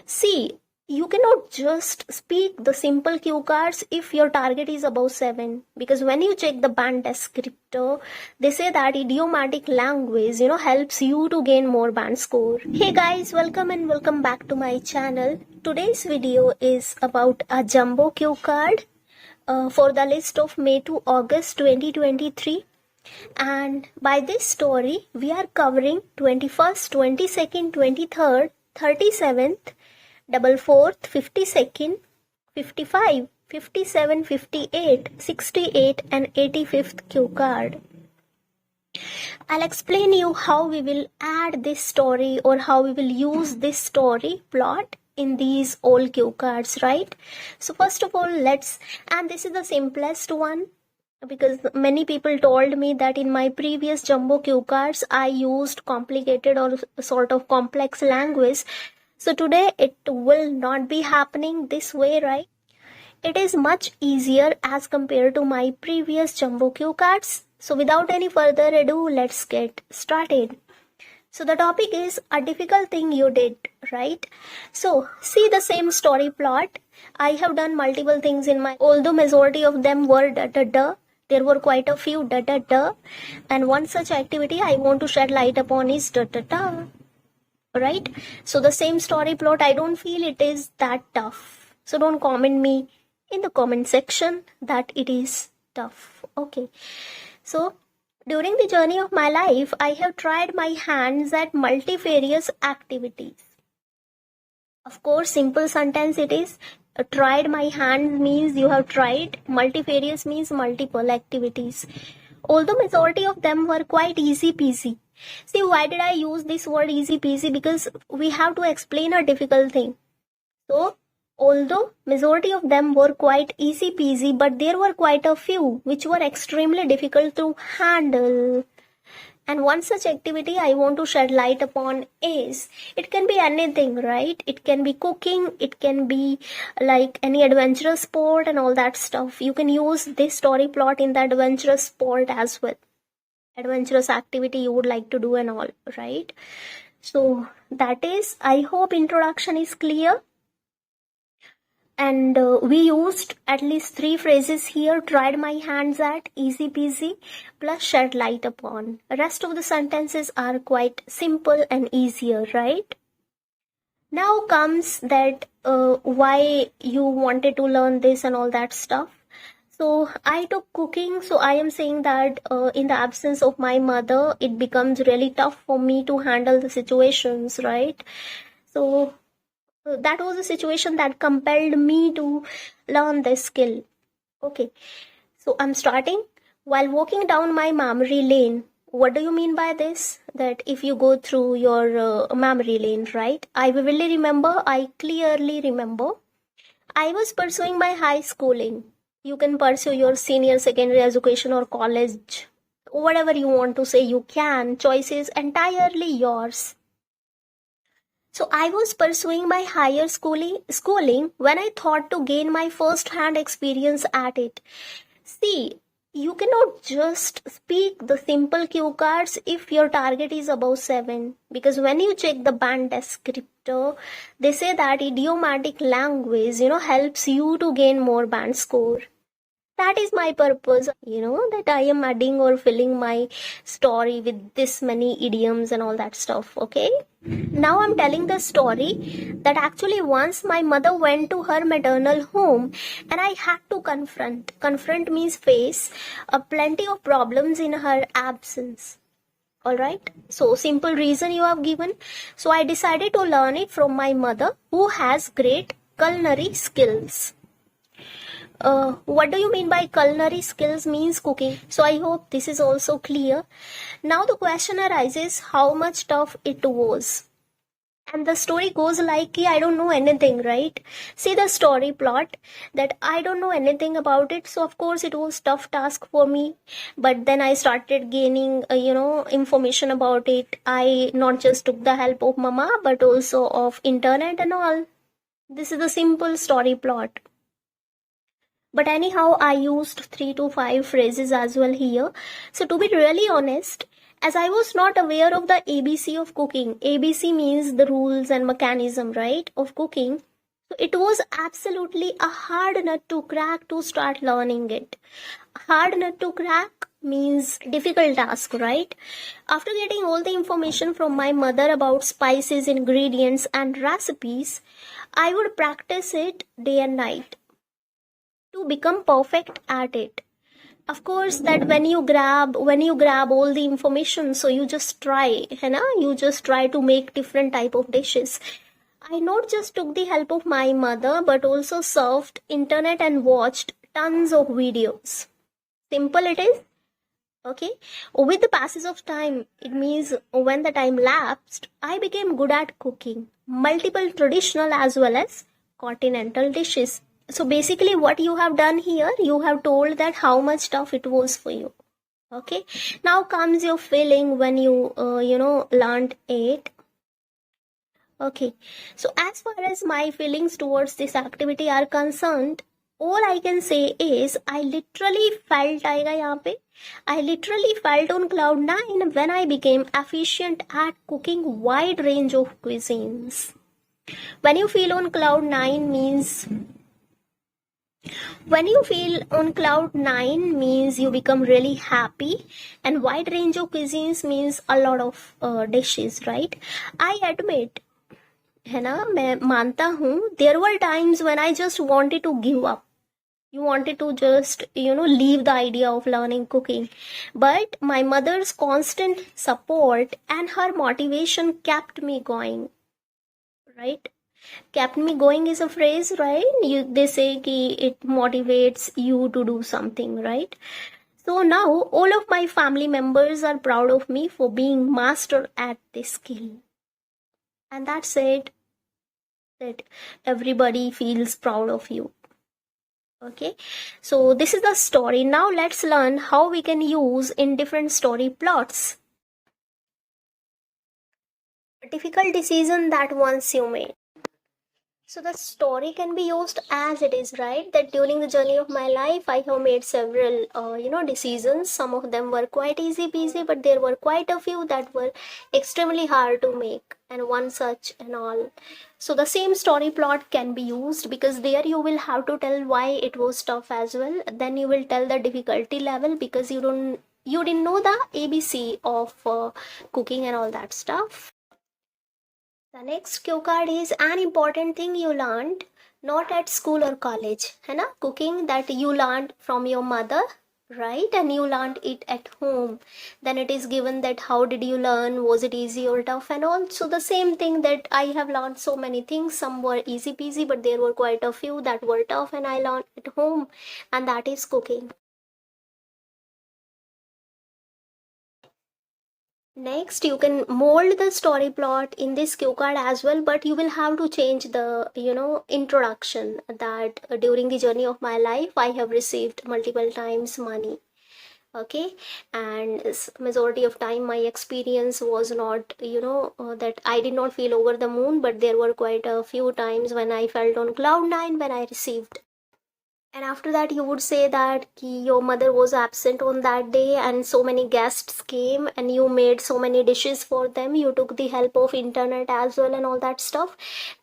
See, you cannot just speak the simple cue cards if your target is above 7, because when you check the band descriptor, they say that idiomatic language helps you to gain more band score. Hey guys, welcome and welcome back to my channel. Today's video is about a jumbo cue card for the list of May to August 2023. And by this story, we are covering 21st, 22nd, 23rd, 37th, 44th, 52nd, 55, 57, 58, 68 and 85th cue card. I'll explain you how we will add this story or how we will use this story plot in these all cue cards, right? So first of all, and this is the simplest one, because many people told me that in my previous jumbo cue cards I used complicated or sort of complex language. So today it will not be happening this way, right? It is much easier as compared to my previous jumbo cue cards. So without any further ado, let's get started. So the topic is a difficult thing you did, right? So see the same story plot. I have done multiple things although majority of them were there were quite a few and one such activity I want to shed light upon is right? So the same story plot, I don't feel it is that tough. So don't comment me in the comment section that it is tough. Okay. So during the journey of my life, I have tried my hands at multifarious activities. Of course, simple sentence it is. Tried my hand means you have tried. Multifarious means multiple activities. Although majority of them were quite easy peasy. See, why did I use this word easy peasy? Because we have to explain a difficult thing. So, although majority of them were quite easy peasy, but there were quite a few which were extremely difficult to handle. And one such activity I want to shed light upon is, it can be anything, right? It can be cooking, it can be like any adventurous sport and all that stuff. You can use this story plot in the adventurous sport as well. Adventurous activity you would like to do and all, right? So that is, I hope introduction is clear. And we used at least 3 phrases here. Tried my hands at, easy peasy, plus shed light upon. Rest of the sentences are quite simple and easier, right? Now comes that why you wanted to learn this and all that stuff. So I took cooking. So I am saying that in the absence of my mother, it becomes really tough for me to handle the situations, right? So that was a situation that compelled me to learn this skill. Okay, so I'm starting. While walking down my memory lane, what do you mean by this? That if you go through your memory lane, right? I clearly remember, I was pursuing my high schooling. You can pursue your senior secondary education or college. Whatever you want to say, you can. Choice is entirely yours. So I was pursuing my higher schooling when I thought to gain my first-hand experience at it. See, you cannot just speak the simple cue cards if your target is above 7. Because when you check the band descriptor, they say that idiomatic language, helps you to gain more band score. That is my purpose, that I am adding or filling my story with this many idioms and all that stuff, okay? Now I'm telling the story that actually once my mother went to her maternal home and I had to confront. Confront means face plenty of problems in her absence. Alright, so simple reason you have given. So I decided to learn it from my mother who has great culinary skills. What do you mean by culinary skills? Means cooking. So I hope this is also clear. Now the question arises, how much tough it was. And the story goes like, I don't know anything, right? See the story plot, that I don't know anything about it. So of course it was tough task for me. But then I started gaining, information about it. I not just took the help of mama, but also of internet and all. This is the simple story plot. But anyhow, I used 3 to 5 phrases as well here. So to be really honest, as I was not aware of the ABC of cooking. ABC means the rules and mechanism, right, of cooking. So it was absolutely a hard nut to crack to start learning it. Hard nut to crack means difficult task, right? After getting all the information from my mother about spices, ingredients, and recipes, I would practice it day and night to become perfect at it. Of course, that when you grab all the information, so you just try, है ना? You just try to make different type of dishes. I not just took the help of my mother, but also surfed internet and watched tons of videos. Simple it is. Okay. With the passage of time, it means when the time lapsed, I became good at cooking multiple traditional as well as continental dishes. So basically what you have done here, you have told that how much tough it was for you. Okay. Now comes your feeling when you, learned it. Okay. So as far as my feelings towards this activity are concerned, all I can say is I literally felt I literally felt on cloud 9 when I became efficient at cooking wide range of cuisines. When you feel on cloud 9 means when you feel on cloud 9 means you become really happy, and wide range of cuisines means a lot of dishes, right? I admit, है ना, मैं मानता हूँ, there were times when I just wanted to give up. You wanted to just, leave the idea of learning cooking. But my mother's constant support and her motivation kept me going, right? Kept me going is a phrase, right? They say ki it motivates you to do something, right? So now all of my family members are proud of me for being master at this skill. And that's it. That everybody feels proud of you. Okay, so this is the story. Now let's learn how we can use in different story plots. A difficult decision that once you made. So the story can be used as it is, right? That during the journey of my life, I have made several, decisions. Some of them were quite easy peasy, but there were quite a few that were extremely hard to make, and one such and all. So the same story plot can be used, because there you will have to tell why it was tough as well. Then you will tell the difficulty level, because you didn't know the ABC of cooking and all that stuff. The next cue card is an important thing you learned not at school or college, है ना? Cooking that you learned from your mother, right? And you learned it at home. Then it is given that how did you learn? Was it easy or tough? And also the same thing that I have learned so many things. Some were easy peasy, but there were quite a few that were tough, and I learned at home, and that is cooking. Next, you can mold the story plot in this cue card as well, but you will have to change the, introduction that during the journey of my life, I have received multiple times money. Okay, and majority of time my experience was not, that I did not feel over the moon, but there were quite a few times when I felt on cloud 9 when I received. And after that, you would say that your mother was absent on that day and so many guests came and you made so many dishes for them. You took the help of internet as well and all that stuff.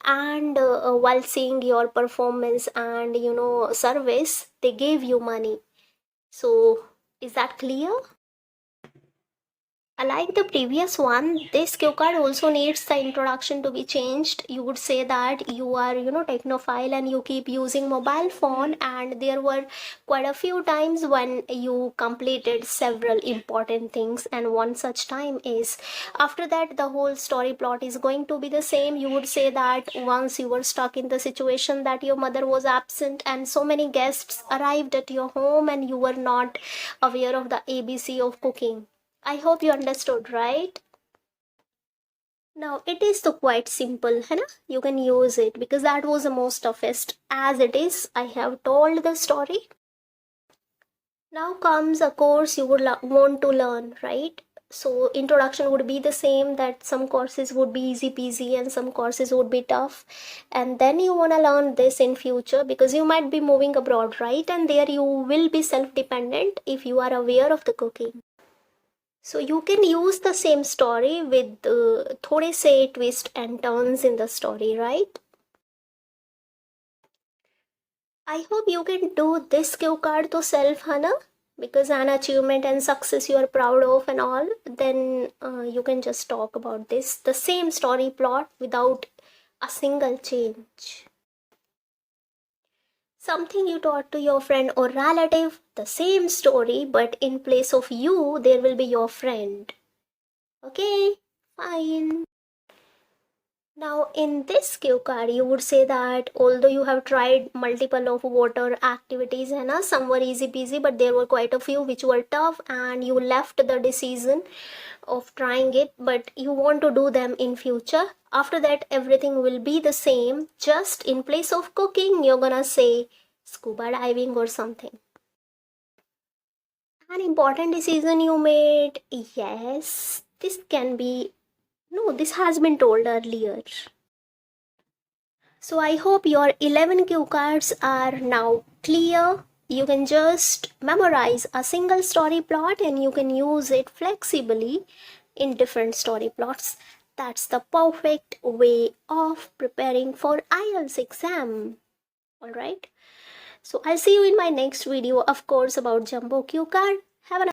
And while seeing your performance and, service, they gave you money. So is that clear? Like the previous one, this cue card also needs the introduction to be changed. You would say that you are, technophile and you keep using mobile phone, and there were quite a few times when you completed several important things, and one such time is after that the whole story plot is going to be the same. You would say that once you were stuck in the situation that your mother was absent and so many guests arrived at your home and you were not aware of the ABC of cooking. I hope you understood, right? Now it is so quite simple, है ना? You can use it because that was the most toughest. As it is, I have told the story. Now comes a course you would want to learn, right? So introduction would be the same, that some courses would be easy peasy and some courses would be tough, and then you want to learn this in future because you might be moving abroad, right? And there you will be self-dependent if you are aware of the cooking. So you can use the same story with thode say twist and turns in the story, right? I hope you can do this cue card to self, Hana, because an achievement and success you are proud of and all. Then you can just talk about this, the same story plot without a single change. Something you taught to your friend or relative, the same story, but in place of you, there will be your friend. Okay, fine. Now, in this cue card, you would say that although you have tried multiple of water activities, and some were easy peasy, but there were quite a few which were tough, and you left the decision of trying it, but you want to do them in future. After that, everything will be the same. Just in place of cooking, you're gonna say scuba diving or something. An important decision you made. Yes, this can be. No, this has been told earlier. So I hope your 11 cue cards are now clear. You can just memorize a single story plot and you can use it flexibly in different story plots. That's the perfect way of preparing for IELTS exam. Alright. So I'll see you in my next video, of course, about jumbo cue card. Have a